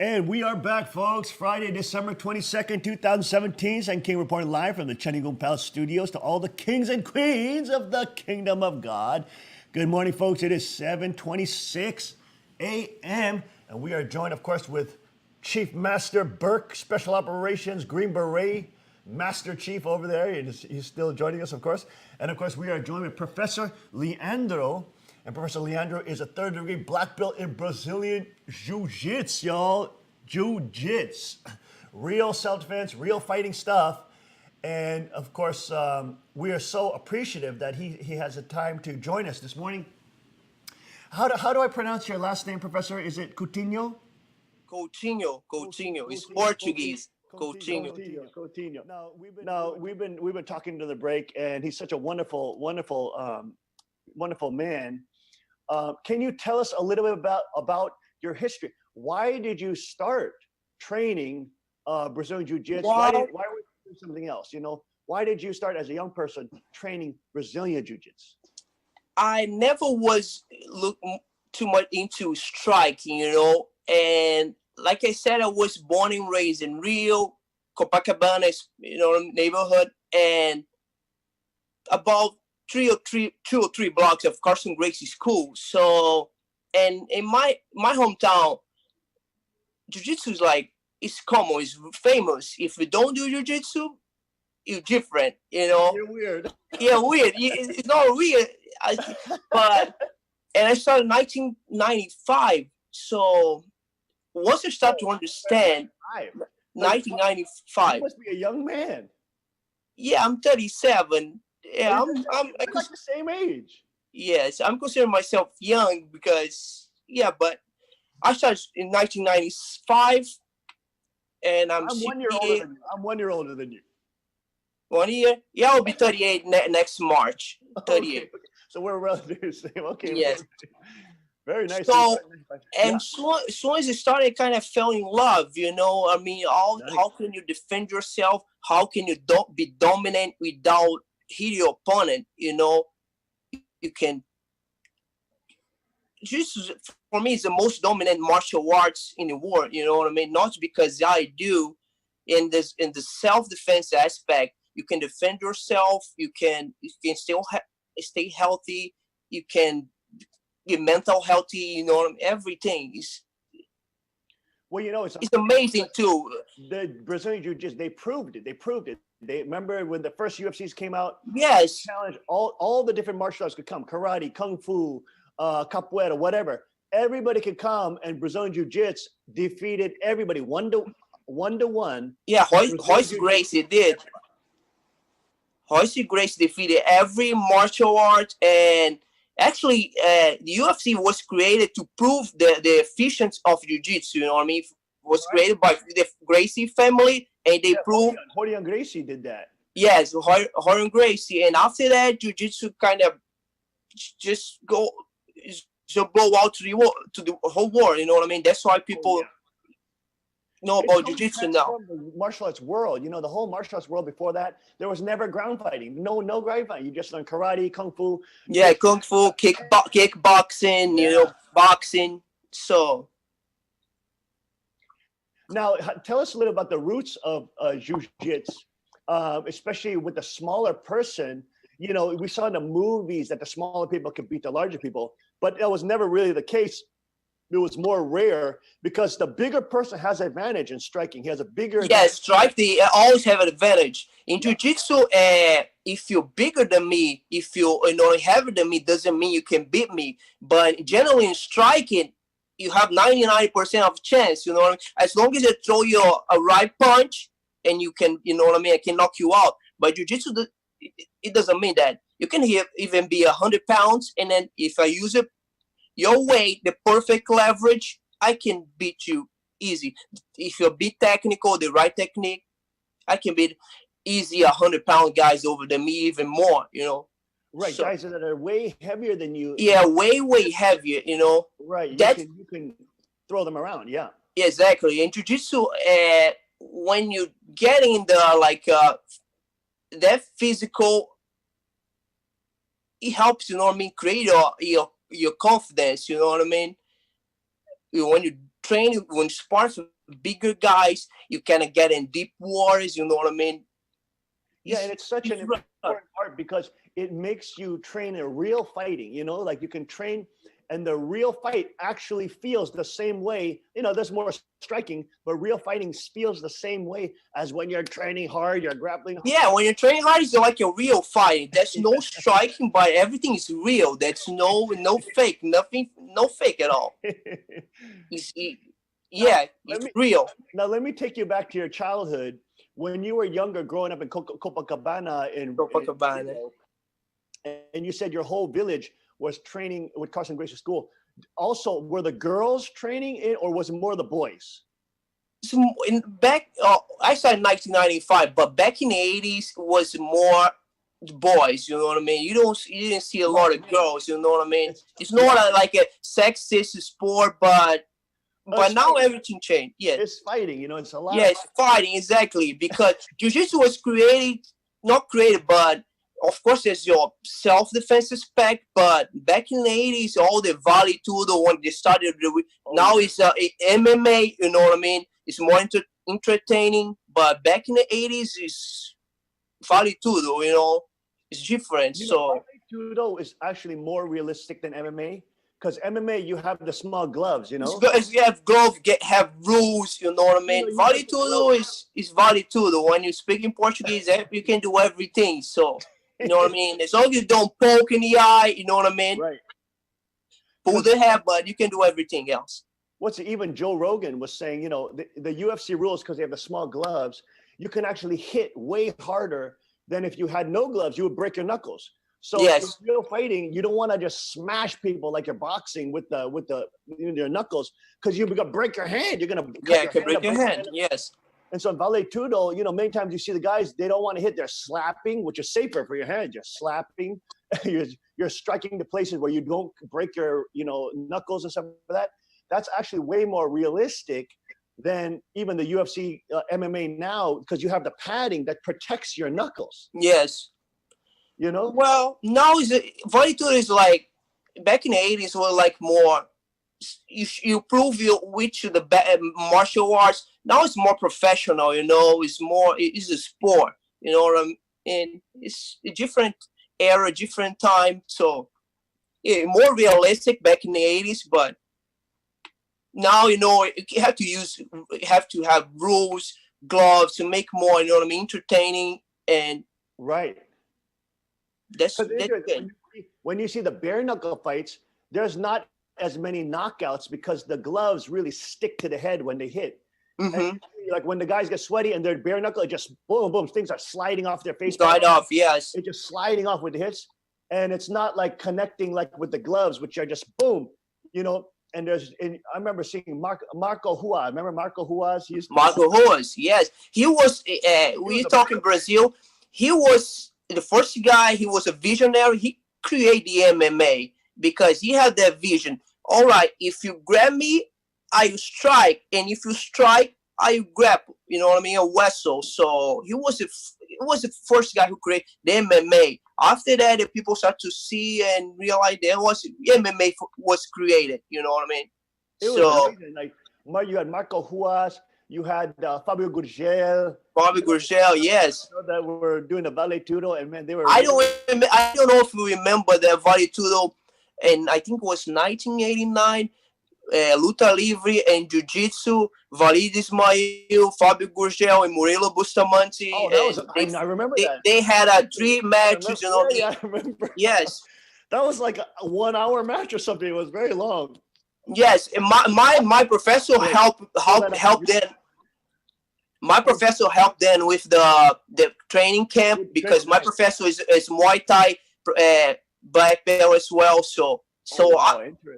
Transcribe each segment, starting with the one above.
And we are back, folks. Friday, December 22nd, 2017. Sam King reporting live from the Chenigung Palace Studios to all the kings and queens of the Kingdom of God. Good morning, folks. It is 7:26 a.m. And we are joined, of course, with Chief Master Burke, Special Operations, Green Beret, Master Chief over there. He's still joining us, of course. And, of course, we are joined with Professor Leandro. And Professor Leandro is a third-degree black belt in Brazilian Jiu-Jitsu, y'all. Jiu-Jitsu. Real self-defense, real fighting stuff. And, of course, we are so appreciative that he has the time to join us this morning. How do I pronounce your last name, Professor? Is it Coutinho? Coutinho. It's Portuguese. Coutinho. Now we've been talking to the break, and he's such a wonderful man. Can you tell us a little bit about your history? Why did you start training Brazilian Jiu-Jitsu? Why were you doing something else? Why did you start as a young person training Brazilian Jiu-Jitsu? I never was looking too much into striking, and like I said, I was born and raised in Rio, Copacabana, neighborhood, and about two or three blocks of Carson Gracie School. So, and in my hometown, Jiu-Jitsu is it's common, it's famous. If you don't do Jiu-Jitsu, you're different, You're weird. Yeah, weird. It's not weird. And I started in 1995. So once I start to understand, 1995. You must be a young man. Yeah, I'm 37. Yeah, I'm like the same age. Yes, I'm considering myself young because, but I started in 1995, and I'm 1 year older than you. I'm 1 year older than you. 1 year? Yeah, I'll be 38 next March. 38. Okay. So we're relatively the same. Okay. Yes. Very nice. So, and soon as I started, kind of fell in love, how can you defend yourself? How can you be dominant without hitting your opponent? You can. Jiu-Jitsu, for me, is the most dominant martial arts in the world. You know what I mean? Not because I do, in the self-defense aspect, you can defend yourself. You can still stay healthy. You can get mental healthy. Everything is. Well, it's amazing too. The Brazilian Jiu-Jitsu, they proved it. They remember when the first UFCs came out. Yes. Challenge all the different martial arts could come: karate, kung fu, capoeira, whatever. Everybody could come, and Brazilian Jiu-Jitsu defeated everybody one to one. Yeah, Royce Gracie did. Royce Gracie defeated every martial art, and actually, the UFC was created to prove the efficiency of Jiu-Jitsu. You know what I mean? It was created by the Gracie family, and they proved. Hyung Gracie did that. Yes, Hyung Gracie, and after that, Jiu-Jitsu kind of just blow out to the whole world. You know what I mean? That's why people know about Jiu-Jitsu now. The martial arts world, the whole martial arts world before that, there was never ground fighting. No ground fighting. You just learn karate, kung fu. Yeah, kung fu, kickboxing, boxing. So. Now, tell us a little about the roots of Jiu-Jitsu, especially with the smaller person. We saw in the movies that the smaller people could beat the larger people, but that was never really the case. It was more rare because the bigger person has advantage in striking. He has a bigger. Yes, strike. They always have an advantage in Jiu-Jitsu. If you're bigger than me, if you're heavier than me, doesn't mean you can beat me. But generally in striking, you have 99% of chance. You know what I mean? As long as I throw you a right punch, and you can, I can knock you out. But Jiu-Jitsu, it doesn't mean that. You can even be 100 pounds, and then if I use your weight, the perfect leverage, I can beat you easy. If you're a bit technical, the right technique, I can beat easy 100-pound guys over than me, even more, Right, so, guys that are way heavier than you. Yeah, way heavier, Right, you can throw them around, yeah. Exactly. In Jiu-Jitsu, when you get in the, that physical, it helps, create your confidence, when you train when spars with bigger guys, you kind of get in deep waters. You know what I mean? Yeah, and it's such an important part because it makes you train in real fighting, you know, like you can train and the real fight actually feels the same way. You know, there's more striking, but real fighting feels the same way as when you're training hard, you're grappling hard. Yeah, when you're training hard, it's like a real fighting. There's no striking, but everything is real. There's no fake, nothing, no fake at all. It's real. Now, let me take you back to your childhood. When you were younger, growing up in Copacabana, and you said your whole village was training with Carson Gracie School. Also, were the girls training in, or was it more the boys? So I started in 1995, but back in the 80s was more boys. You know what I mean? You didn't see a lot of girls. You know what I mean? It's not like a sexist sport, but now everything changed. Yeah, it's fighting. You know, it's a lot. Yeah, it's fighting exactly because jiu-jitsu was not created, but of course there's your self-defense aspect. But back in the 80s, all the Vale Tudo when they started, now it's MMA. You know what I mean? It's more entertaining. But back in the 80s, it's Vale Tudo. You know, it's different. Vale Tudo is actually more realistic than MMA. Because MMA, you have the small gloves, you know? You have gloves, have rules, you know what I mean? Vale Tudo is Vale Tudo. When you speak in Portuguese, you can do everything. So, you know what I mean? As long as you don't poke in the eye, you know what I mean? Right. Pull the hair, but you can do everything else. Even Joe Rogan was saying, you know, the UFC rules, because they have the small gloves, you can actually hit way harder than if you had no gloves, you would break your knuckles. So yes. If you're fighting, you don't want to just smash people like you're boxing with your knuckles, because you're gonna break your hand. You're gonna break your hand. Yes. And so in Vale Tudo, you know, many times you see the guys, they don't want to hit. They're slapping, which is safer for your hand. You're slapping. you're striking the places where you don't break your, you know, knuckles and stuff like that. That's actually way more realistic than even the UFC MMA now, because you have the padding that protects your knuckles. Yes. You know? Well, now Vale Tudo is like back in the 80s were like more you prove which the martial arts. Now it's more professional, you know, it's a sport, you know what I mean? And it's a different era, different time. So yeah, more realistic back in the 80s, but now, you know, you have to have rules, gloves to make more, you know what I mean, entertaining. And right. That's good. When you see the bare knuckle fights, there's not as many knockouts because the gloves really stick to the head when they hit. Mm-hmm. Like when the guys get sweaty and they're bare knuckle, it just boom, boom, things are sliding off their face. Slide off, yes. It's just sliding off with the hits. And it's not like connecting like with the gloves, which are just boom, you know. And I remember seeing Marco Huas. Remember Marco Huas? Marco Huas, yes. He was, we talk in Brazil, he was the first guy. He was a visionary. He created the MMA because he had that vision. All right, if you grab me, I strike, and if you strike, I grab. You know what I mean? A wrestle. So he was the first guy who created the MMA. After that, the people start to see and realize MMA was created. You know what I mean? It was amazing. Like you had Marco Huas. You had Fabio Gurgel. Fabio Gurgel, yes. That were doing the Vale Tudo, and man, they were. I don't know if you remember the Vale Tudo, and I think it was 1989. Luta Livre and Jiu-Jitsu, Valide Ismail, Fabio Gurgel, and Murilo Bustamante. Oh, that I remember that. They had 3 matches. You know, I remember. Yes. That was like a 1-hour match or something. It was very long. Yes, and my professor helped them. My professor helped them with the training camp because my professor is Muay Thai black belt as well.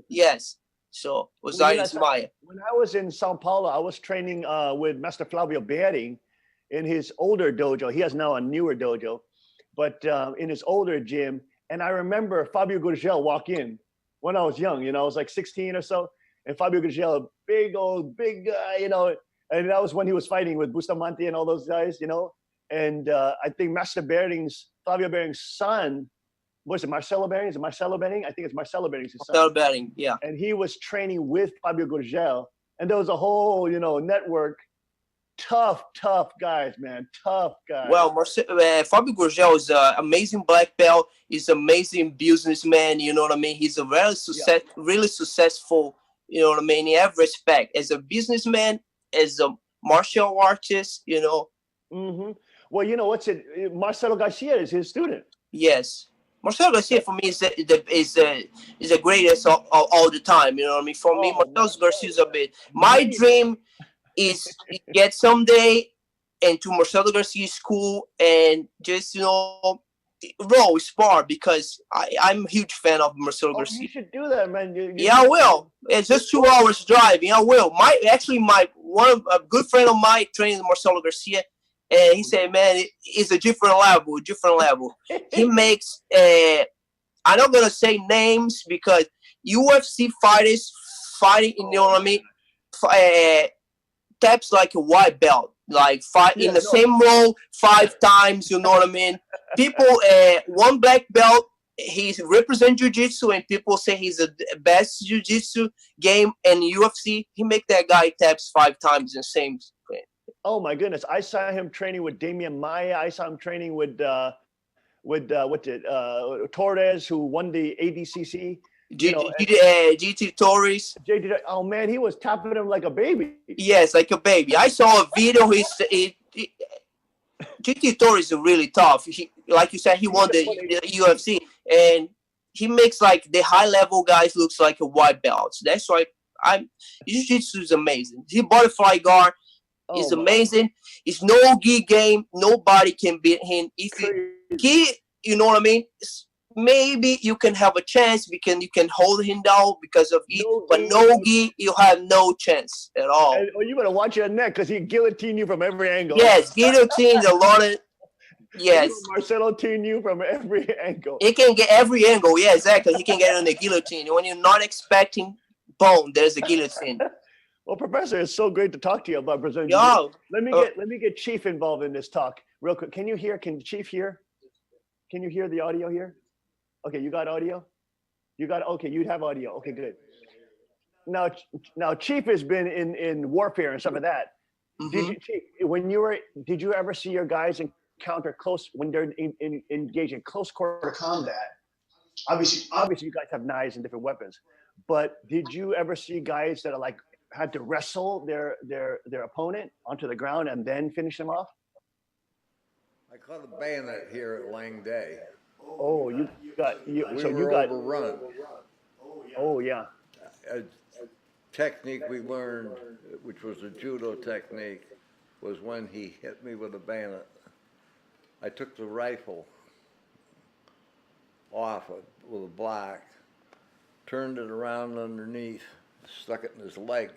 Yes. So Ismail. When I was in Sao Paulo, I was training with Master Flavio Bering in his older dojo. He has now a newer dojo, but in his older gym. And I remember Fabio Gurgel walk in when I was young. You know, I was like 16 or so. And Fabio Gurgel, big guy, you know. And that was when he was fighting with Bustamante and all those guys, you know. And I think Master Flavio Bering's son, was it Marcelo Bering? Is it Marcelo Bering? I think it's Marcelo Bering's son. Marcelo Bering, yeah. And he was training with Fabio Gurgel and there was a whole, network. Tough, tough guys, man. Tough guys. Well, Fabio Gurgel is an amazing black belt. He's an amazing businessman. You know what I mean? He's a really successful. You know what I mean? In every respect, as a businessman, as a martial artist. Mm-hmm. Well, what's it? Marcelo Garcia is his student. Yes. Marcelo Garcia for me is the greatest all the time. You know what I mean? For me, Marcelo Garcia is a bit. My dream is get someday into Marcelo Garcia's school and just spar, because I'm a huge fan of Marcelo Garcia. You should do that, man. I will. It's just 2 hours driving. I will. A good friend of mine trains Marcelo Garcia, and he said, man, it's a different level. He makes I'm not gonna say names because UFC fighters fighting, you know what I mean? Taps like a white belt, like fight in the same role 5 times, you know what I mean? People, one black belt, he represents jiu-jitsu, and people say he's the best jiu-jitsu game in UFC. He make that guy taps 5 times in the same. Oh my goodness! I saw him training with Damian Maia. I saw him training with Torres, who won the ADCC. GT Torres. Oh man, he was tapping him like a baby. Yes, like a baby. I saw a video. GT Torres is really tough. Like you said, he won the UFC, and he makes like the high level guys looks like a white belt. That's why Jiu-Jitsu is amazing. His butterfly guard is amazing. It's no gi game. Nobody can beat him. If you know what I mean? Maybe you can have a chance. You can hold him down because of gi, but no gi, you have no chance at all. You better watch your neck because he guillotine you from every angle. Yes, guillotine a lot of. Yes. Marcelo guillotine you from every angle. He can get every angle. Yeah, exactly. He can get on the guillotine. When you're not expecting, boom, there's a guillotine. Well, Professor, it's so great to talk to you about Brazilian. Yo, let me get Chief involved in this talk real quick. Can you hear? Can Chief hear? Can you hear the audio here? Okay, you got audio? Okay, you have audio. Okay, good. Now Chief has been in warfare and stuff like that. Mm-hmm. Did you ever see your guys encounter close when they're engaged in close quarter combat? Obviously you guys have knives and different weapons, but did you ever see guys that are had to wrestle their opponent onto the ground and then finish them off? I caught a bayonet here at Lang Day. Oh, you got overrun. Oh yeah. A technique we learned, which was a judo technique, was when he hit me with a bayonet. I took the rifle off with a block, turned it around underneath, stuck it in his leg.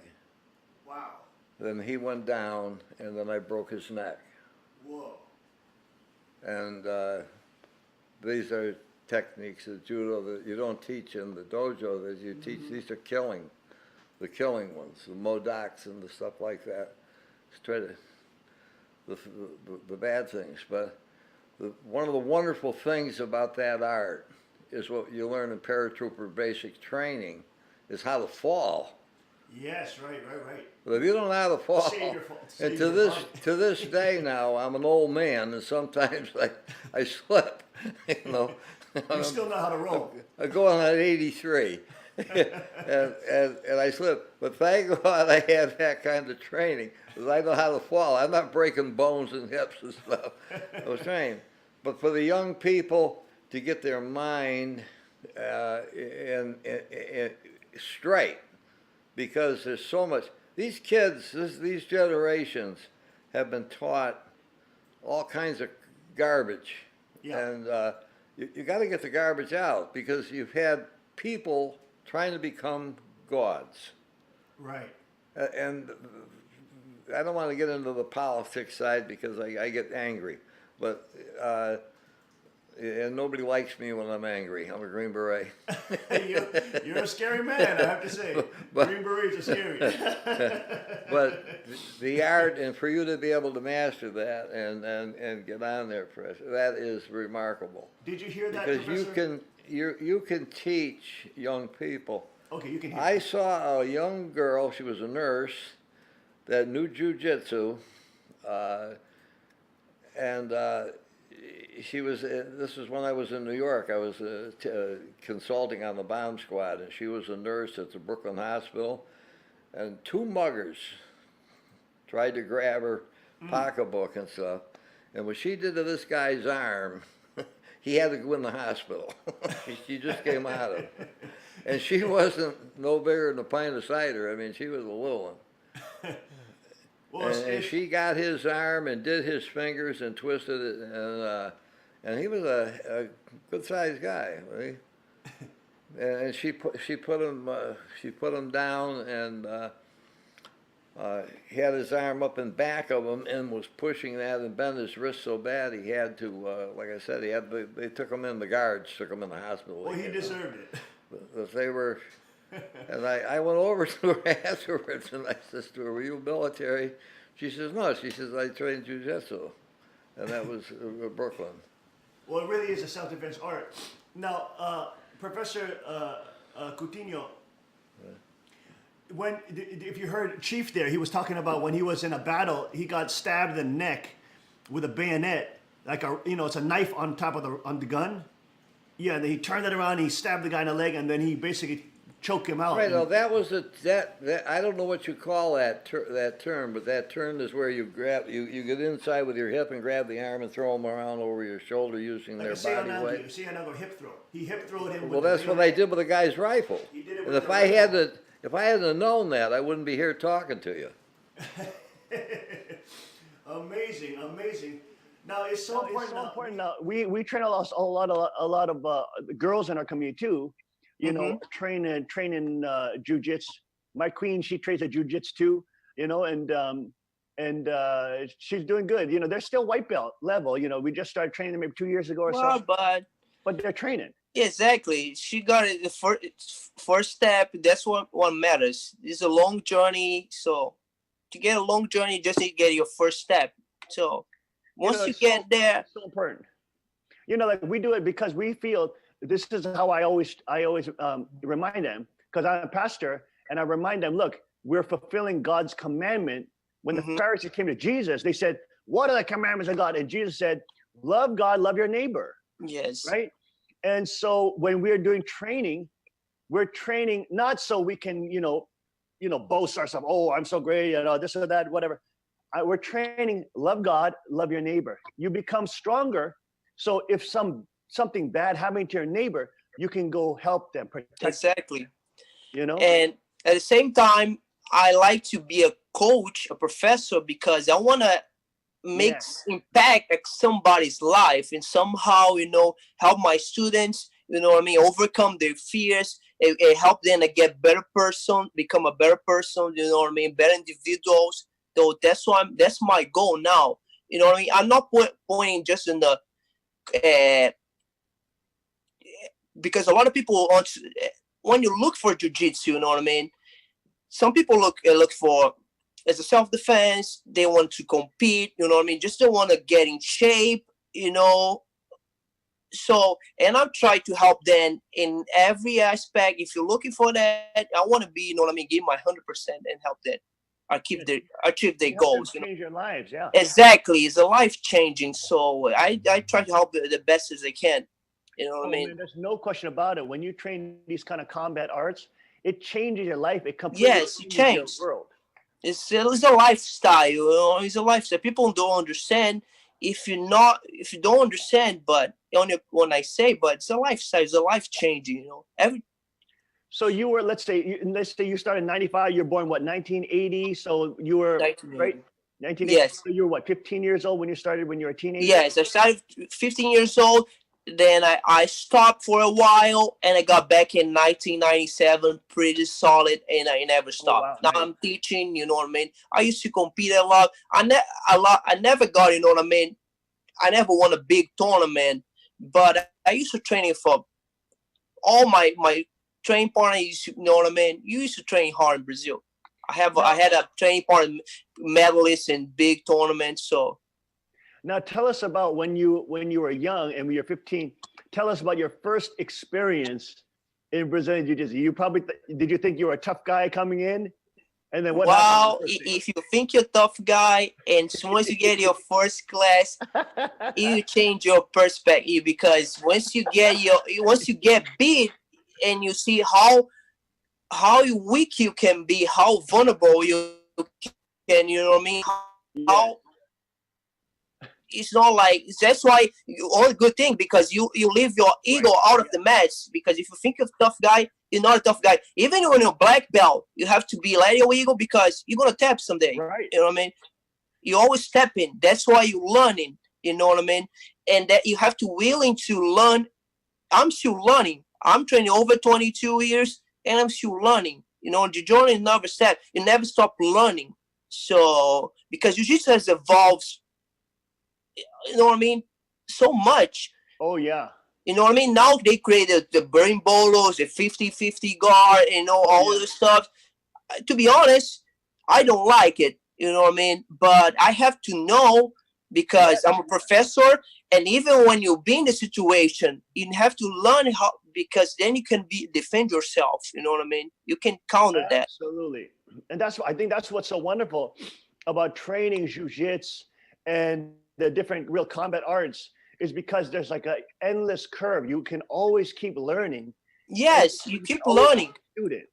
Wow. Then he went down, and then I broke his neck. Whoa. And these are techniques of judo that you don't teach in the dojo, that you teach. These are the killing ones, the modaks and the stuff like that. Just try to, the bad things. But one of the wonderful things about that art is what you learn in paratrooper basic training, is how to fall. Yes, right. But if you don't know how to fall, and to this day now, I'm an old man, and sometimes I slip, you know. You still know how to roll. I go on at 83, and I slip. But thank God I had that kind of training, because I know how to fall. I'm not breaking bones and hips and stuff. I was trained. But for the young people to get their mind straight, because there's so much. These kids, these generations have been taught all kinds of garbage. Yeah. And you got to get the garbage out, because you've had people trying to become gods. Right. And I don't want to get into the politics side because I get angry. But and nobody likes me when I'm angry. I'm a Green Beret. You're a scary man, I have to say. Green Berets are scary. But the art, and for you to be able to master that and get on there, Professor, that is remarkable. Did you hear that, because Professor? you can teach young people Okay, you can hear. I saw a young girl, she was a nurse, that knew jujitsu, uh, and she was, this was when I was in New York. I was consulting on the bomb squad, and she was a nurse at the Brooklyn Hospital, and two muggers tried to grab her pocketbook and stuff. And what she did to this guy's arm, he had to go in the hospital. She just came out of it. And she wasn't no bigger than a pint of cider. I mean, she was a little one. Well, And she got his arm and did his fingers and twisted it, and he was a good-sized guy. Right? And she put him down, and he had his arm up in back of him and was pushing that and bent his wrist so bad he had to, like I said, they took him in, the guards took him in the hospital. well, he deserved it. But they were, and I went over to her afterwards and I said to her, "Were you military?" She says, "No." She says, "I trained jujitsu," and that was Brooklyn. Well, it really is a self-defense art. Now, Professor Coutinho, if you heard Chief there, he was talking about when he was in a battle, he got stabbed in the neck with a bayonet, like it's a knife on top of the gun. Yeah, and then he turned it around, he stabbed the guy in the leg, and then he basically choked him out. Right. Now that was that I don't know what you call that term, but that term is where you grab you get inside with your hip and grab the arm and throw them around over your shoulder using like their body weight. You see another hip throw. He hip throwed him. Well, that's what I did with the guy's rifle. He did it And with if the I rifle. hadn't known that, I wouldn't be here talking to you. Amazing. Now it's so important. Now we train a lot of girls in our community too. You know, training jujitsu. My queen, she trains at jujitsu too. You know, and she's doing good. You know, they're still white belt level. You know, we just started training them maybe 2 years ago or so. But they're training. Exactly. She got it. The first step. That's what matters. It's a long journey. So to get a long journey, just need to get your first step. So once you get there, it's so important. You know, like we do it because we feel this is how I always remind them, because I'm a pastor and I remind them, look, we're fulfilling God's commandment. When the Pharisees came to Jesus, they said, "What are the commandments of God?" And Jesus said, "Love God, love your neighbor." Yes. Right. And so when we're doing training, we're training not so we can, boast ourselves. Oh, I'm so great, this or that, whatever. We're training, love God, love your neighbor. You become stronger. So if something bad happening to your neighbor, you can go help them, protect exactly. them, And at the same time, I like to be a coach, a professor, because I want to make impact at somebody's life and somehow, help my students, overcome their fears and help them to get better person, become a better person, better individuals. So that's my goal now. I'm not pointing just in the, because a lot of people when you look for jiu-jitsu, some people look for as a self-defense. They want to compete, just don't want to get in shape, So, and I'm trying to help them in every aspect. If you're looking for that, I want to be, give my 100% and help them achieve their goals. Change your lives, yeah. Exactly, it's a life changing. So I try to help the best as I can. Man, there's no question about it. When you train these kind of combat arts, it changes your life. It completely changes your world. It's a lifestyle. It's a lifestyle. People don't understand. If you don't understand, but only when I say, but it's a lifestyle. It's a life changing. So you were, let's say you started in 95. You're born, 1980? So you were, 1980. right? 1980. Yes. So you were 15 years old when you started, when you were a teenager? Yes, I started 15 years old. Then I stopped for a while and I got back in 1997, pretty solid, and I never stopped. Now I'm teaching, I used to compete a lot. I never got, I never won a big tournament, but I used to train for all my training partners, you used to train hard in Brazil. I had a training partner medalist in big tournaments, so. Now tell us about when you were young and when you're 15, tell us about your first experience in Brazilian Jiu-Jitsu? You probably did you think you were a tough guy coming in, and then what Wow, happened? if you think you're a tough guy, and once you get your first class, you change your perspective, because once you get beat and you see how weak you can be, how vulnerable you can, you know what I mean? Yeah. How it's not like that's why all good thing, because you leave your ego out of the match. Because if you think you're a tough guy, you're not a tough guy. Even when you're black belt, you have to be let your ego, because you're gonna tap someday. Right. You know what I mean? You always tapping. That's why you're learning. You know what I mean? And that you have to willing to learn. I'm still learning. I'm training over 22 years, and I'm still learning. You know, the journey never stop. You never stop learning. So because jiu-jitsu has evolved, you know what I mean, so much. Oh yeah. You know what I mean? Now they created the burn bolos, the 50-50 guard, you know, all this stuff. To be honest, I don't like it. You know what I mean? But I have to know, because I'm a professor, and even when you be in the situation, you have to learn how, because then you can defend yourself. You know what I mean? You can counter that. Absolutely. And I think that's what's so wonderful about training jiu-jitsu and the different real combat arts, is because there's like an endless curve. You can always keep learning. Yes, you keep learning. Student.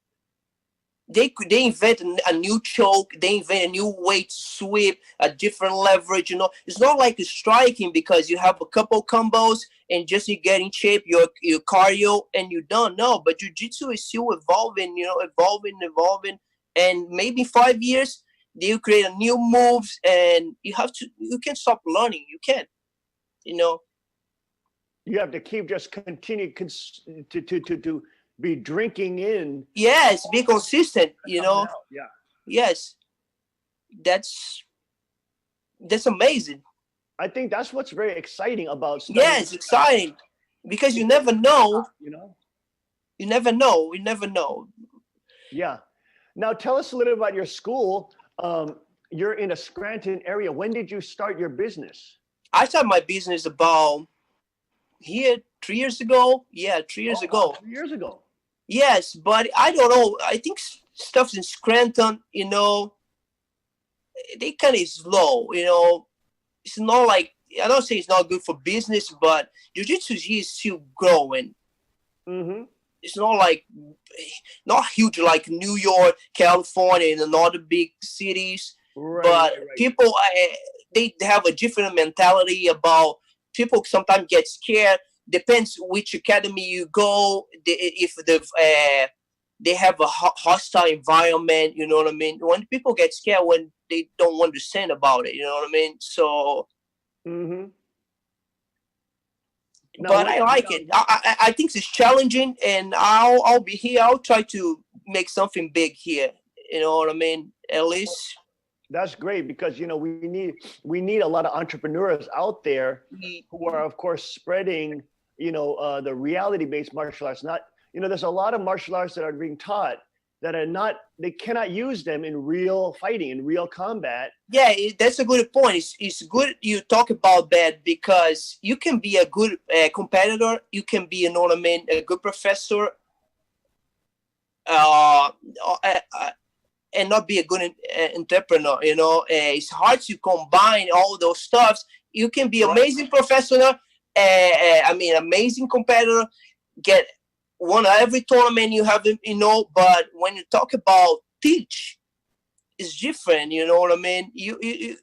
They invent a new choke. They invent a new way to sweep, a different leverage. You know, it's not like striking, because you have a couple combos and just you get in shape, your cardio, and you don't know. But jiu-jitsu is still evolving. You know, evolving, and maybe 5 years they create a new moves, and you can't stop learning. You can't. You know, you have to keep continue to be drinking in. Yes, be consistent. You know. Yeah. Yes, that's amazing. I think that's what's very exciting about studying. Yes, exciting, because you never know. You know. You never know. You never know. Yeah. Now tell us a little about your school. You're in a Scranton area. When did you start your business? I started my business about here 3 years ago. Yeah, 3 years ago. 3 years ago. Yes, but I don't know. I think stuff's in Scranton, you know, they kind of slow, you know. It's not like, I don't say it's not good for business, but jiu-jitsu is still growing. Mm-hmm. It's not like, not huge like New York, California, and other big cities. But people, they have a different mentality about, people sometimes get scared. Depends which academy you go. If they have a hostile environment, you know what I mean? When people get scared when they don't understand about it, you know what I mean? So, but I like it. I think it's challenging, and I'll be here. I'll try to make something big here. You know what I mean? At least. That's great, because you know we need a lot of entrepreneurs out there who are, of course, spreading the reality-based martial arts. Not, there's a lot of martial arts that are being taught that are not, they cannot use them in real fighting, in real combat. Yeah, that's a good point. It's good you talk about that, because you can be a good competitor, you can be, a good professor, and not be a good entrepreneur. It's hard to combine all those stuffs. You can be amazing professional, amazing competitor, get won every tournament you have, but when you talk about teach, it's different, you know what I mean? It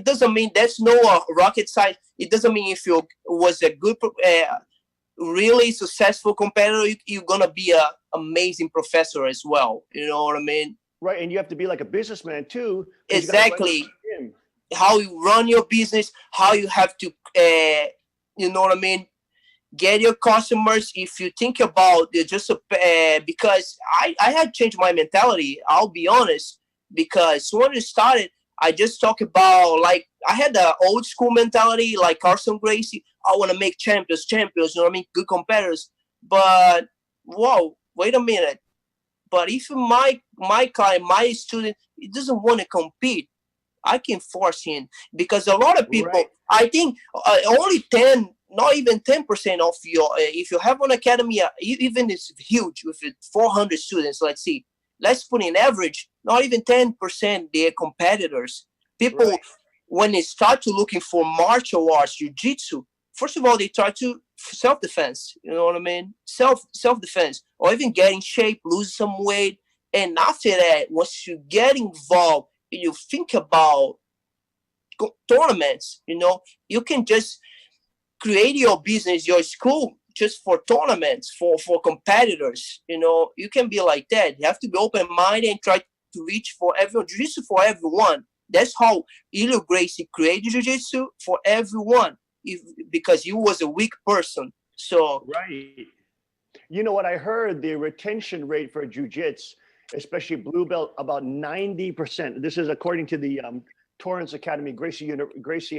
doesn't mean there's no rocket science. It doesn't mean if you was a good, really successful competitor, you're gonna be a amazing professor as well. You know what I mean? Right, and you have to be like a businessman too. Exactly. How you run your business, how you have to, you know what I mean? Get your customers. If you think about it, just because I had changed my mentality. I'll be honest, because when it started, I just talk about, like, I had the old school mentality, like Carson Gracie. I want to make champions, you know what I mean? Good competitors. But, whoa, wait a minute. But if my client, my student, he doesn't want to compete, I can force him. Because a lot of people, I think only 10 not even 10% of your, if you have an academy, even it's huge with 400 students, let's put in average, not even 10% they're competitors. People, Right. when they start to looking for martial arts, jiu-jitsu, first of all, they try to self-defense, you know what I mean? Self-defense, or even get in shape, lose some weight. And after that, once you get involved, you think about tournaments, you can just create your business, your school, just for tournaments, for competitors. You can be like that. You have to be open-minded and try to reach for everyone. Jiu-jitsu for everyone. That's how Helio Gracie created jiu-jitsu for everyone, because you was a weak person. So Right. You know what I heard? The retention rate for jiu-jitsu, especially blue belt, about 90%. This is according to the Torrance Academy, Gracie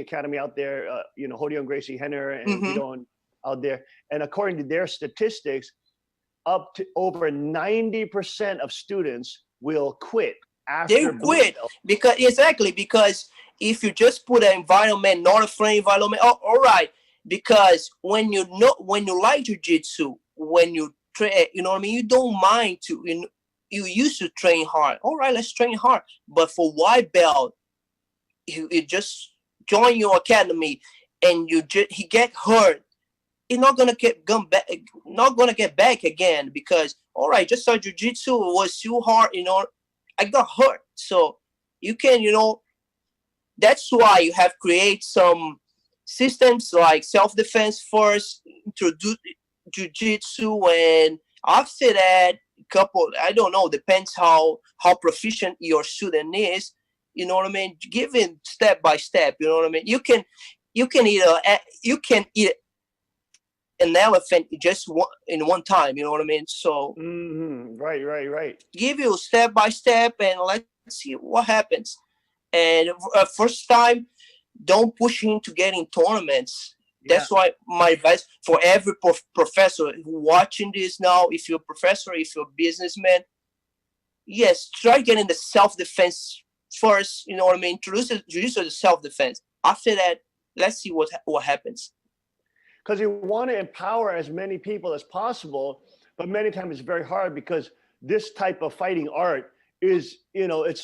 Academy out there. Hyung Gracie Henner and Vidon out there. And according to their statistics, up to over 90% of students will quit after they quit because if you just put an environment, not a friendly environment, all right. Because when you like jiu-jitsu, when you train, you know what I mean, you don't mind to, you used to train hard. All right, let's train hard. But for white belt, you just join your academy and he get hurt. He's not gonna get back again, because all right, just start jiu-jitsu, it was too hard, I got hurt. So you can, that's why you have create some systems like self-defense first, introduce jiu-jitsu, and after that, I don't know, depends how proficient your student is, you know what I mean? Give it step by step, you know what I mean? You can eat an elephant just in one time, you know what I mean? So right. Give you step by step, and let's see what happens. And first time, don't push him to get in tournaments. Yeah. That's why my advice for every professor watching this now, if you're a professor, if you're a businessman, yes, try getting the self-defense first, you know what I mean? Introduce the self-defense. After that, let's see what happens. Because you want to empower as many people as possible, but many times it's very hard, because this type of fighting art is, it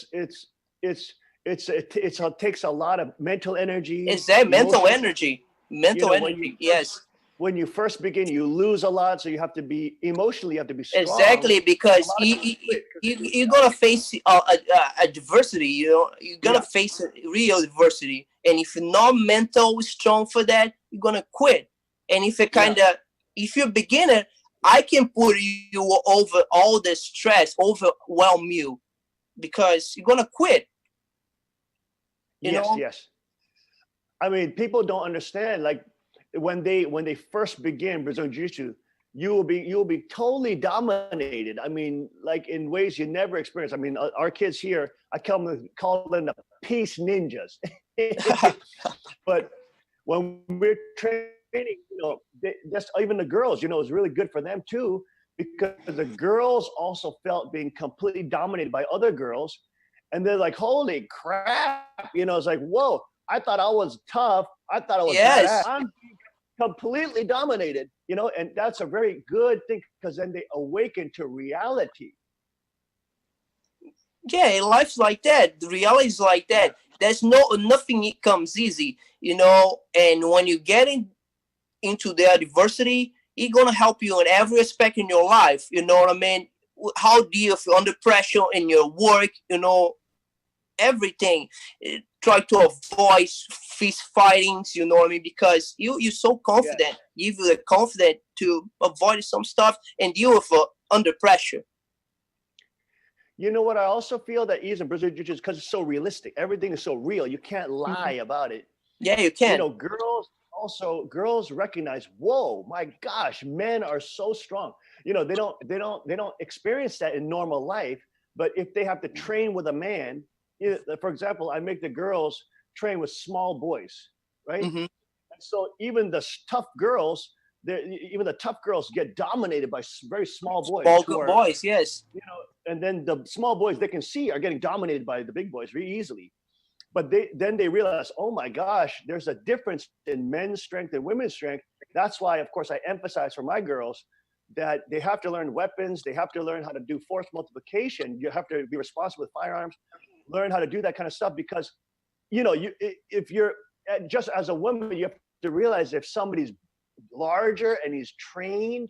takes a lot of mental energy. It's that mental energy. Yes. When you first begin, you lose a lot, so you have to be emotionally, strong. Exactly, because you're gonna face adversity. You're gonna face real adversity, and if you're not mentally strong for that, you're gonna quit. And if if you're a beginner, I can put you over all the stress, overwhelm you, because you're gonna quit. You know? Yes. I mean, people don't understand. Like when they first begin Brazilian Jiu-Jitsu, you will be totally dominated. I mean, like in ways you never experienced. I mean, our kids here, I call them the peace ninjas. But when we're training, just even the girls, it's really good for them too, because the girls also felt being completely dominated by other girls, and they're like, holy crap, it's like, whoa, I thought I was tough, I thought I was badass. I'm completely dominated, and that's a very good thing, because then they awaken to reality. Yeah, life's like that. The reality is like that. There's nothing comes easy, and when you get into the adversity, it's gonna help you in every aspect in your life. You know what I mean? How do you feel under pressure in your work? Everything. Try to avoid fist fightings. You know what I mean? Because you're so confident. Give you the confidence to avoid some stuff and deal with under pressure. You know what? I also feel that in Brazilian Jiu-Jitsu, because it's so realistic. Everything is so real. You can't lie about it. Yeah, you can. Girls recognize, whoa, my gosh, men are so strong. They don't experience that in normal life. But if they have to train with a man, for example, I make the girls train with small boys, right? Mm-hmm. And so even the tough girls get dominated by very small boys. Boys, yes. And then the small boys they can see are getting dominated by the big boys very easily. but then they realize, oh my gosh, there's a difference in men's strength and women's strength. That's why, of course, I emphasize for my girls that they have to learn weapons. They have to learn how to do force multiplication. You have to be responsible with firearms, learn how to do that kind of stuff, because, if you're just as a woman, you have to realize if somebody's larger and he's trained,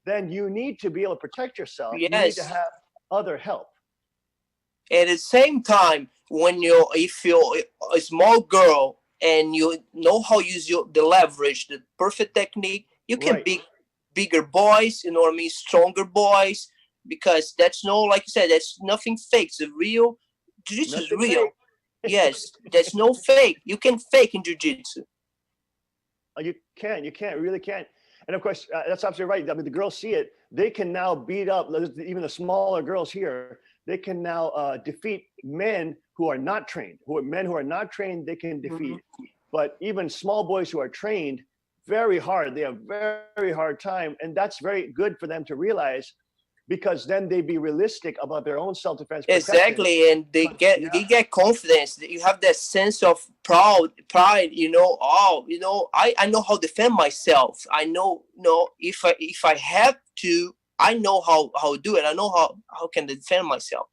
then you need to be able to protect yourself. Yes. You need to have other help. At the same time, if you're a small girl and you know how to use the leverage, the perfect technique, you can be bigger boys, you know what I mean, stronger boys, because that's like you said, that's nothing fake. It's real. Jiu-Jitsu is real. Yes, there's no fake. You can fake in Jiu-Jitsu. You really can't. And of course, that's absolutely right. I mean, the girls see it. They can now beat up, even the smaller girls here, they can now defeat men who are not trained. Men who are not trained, they can defeat. But even small boys who are trained, very hard. They have very hard time. And that's very good for them to realize, because then they be realistic about their own self-defense. Exactly. And they get confidence. You have that sense of pride, I know how to defend myself. I know, if I have to, I know how to do it. I know how can defend myself.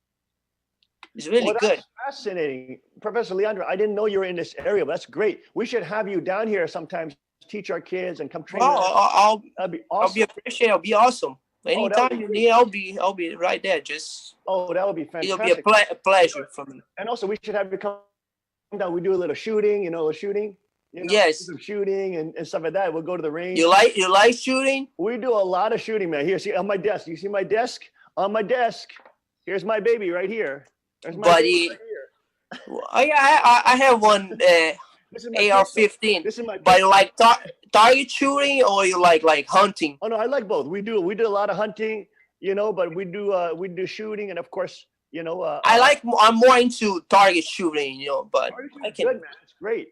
It's really good. Fascinating. Professor Leandro, I didn't know you were in this area, but that's great. We should have you down here sometimes, teach our kids and come train. That'd be awesome. I'll be appreciated. I'll be awesome. Anytime you need, I'll be right there. Just that would be fantastic. It'll be a pleasure for me. And also, we should have you come down. We do a little shooting, Yes. Some shooting and stuff like that. We'll go to the range. You like shooting? We do a lot of shooting, man. Here, see on my desk. You see my desk? On my desk. Here's my baby right here. There's my baby right here. I have one AR-15. This is my. But you like target shooting, or you like hunting? Oh no, I like both. We do a lot of hunting, but we do shooting, and of course, I'm more into target shooting, but I can. Good, man. It's great.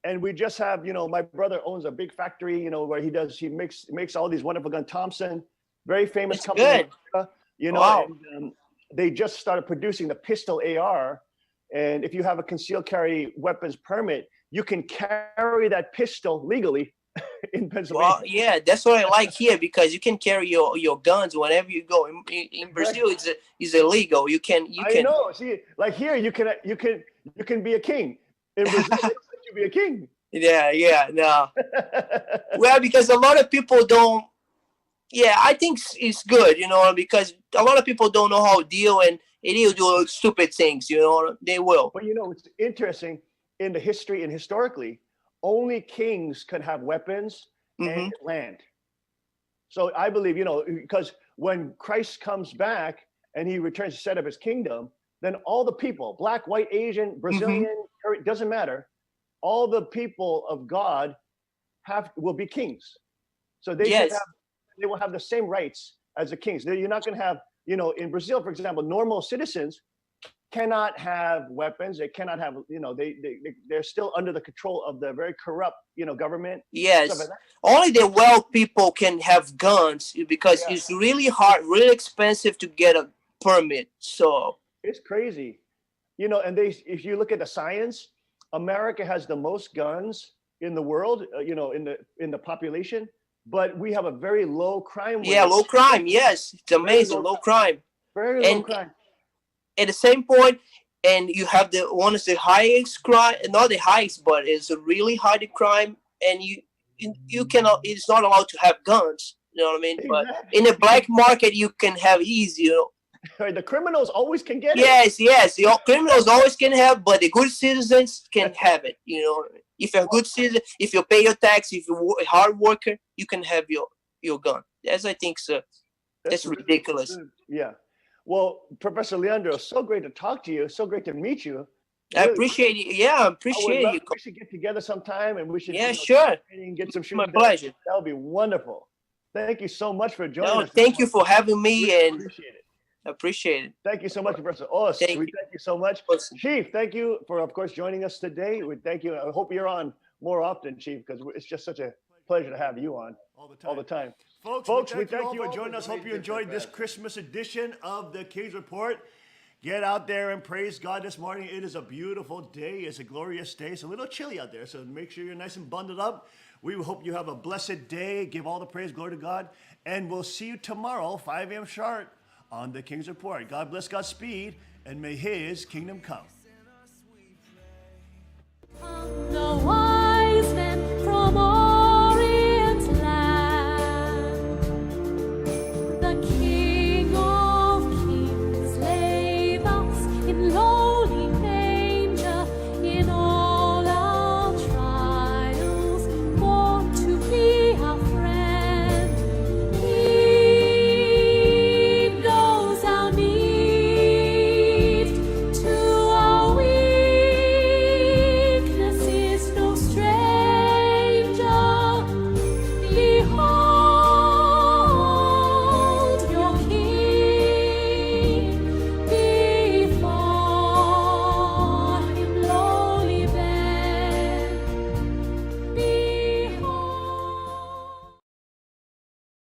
And we just have, my brother owns a big factory, where he makes all these wonderful guns. Thompson, very famous company. Good. Wow. And, they just started producing the pistol AR, and if you have a concealed carry weapons permit, you can carry that pistol legally in Pennsylvania. Well, yeah, that's what I like here, because you can carry your guns whenever you go. In Brazil, it's illegal. You can. I know. See, like here, you can be a king. In Brazil, they don't let you be a king. Yeah, no. Well, because a lot of people don't. Yeah, I think it's good, because a lot of people don't know how to deal, and they'll do stupid things, they will. But it's interesting, in the history and historically, only kings could have weapons and land. So I believe, because when Christ comes back and he returns to set up his kingdom, then all the people, black, white, Asian, Brazilian, it doesn't matter, all the people of God will be kings. So they will have the same rights as the kings. You're not going to have, in Brazil, for example, normal citizens cannot have weapons. They cannot have, they're still under the control of the very corrupt, government. Yes. Like only the well people can have guns, because it's really hard, really expensive to get a permit. So it's crazy, and if you look at the science, America has the most guns in the world, in the population. But we have a very low crime rate. Yeah, low crime. Yes, it's amazing. Low crime. Very low crime. At the same point, and you have the highest crime, not the highest, but it's a really high crime, and you cannot. It's not allowed to have guns. You know what I mean? Exactly. But in the black market, you can have easy. The criminals always can get it. Yes. The criminals always can have, but the good citizens can have it. If you're a good citizen, if you pay your tax, if you're a hard worker, you can have your gun. As I think so. That's ridiculous. Yeah. Well, Professor Leandro, so great to talk to you. So great to meet you. I appreciate you. Yeah, I appreciate you. We should get together sometime, and we should sure. And get some shooting. My pleasure. That would be wonderful. Thank you so much for joining us. Thank you for having me, and appreciate it. Appreciate it. Thank you so much, Professor Os. Thank you so much. Chief, thank you for, of course, joining us today. We thank you. I hope you're on more often, Chief, because it's just such a pleasure to have you on all the time. Folks, we thank you for joining us. Hope you enjoyed this Christmas edition of the King's Report. Get out there and praise God this morning. It is a beautiful day. It's a glorious day. It's a little chilly out there, so make sure you're nice and bundled up. We hope you have a blessed day. Give all the praise, glory to God. And we'll see you tomorrow, 5 a.m. sharp, on the King's Report. God bless, Godspeed, and may His kingdom come.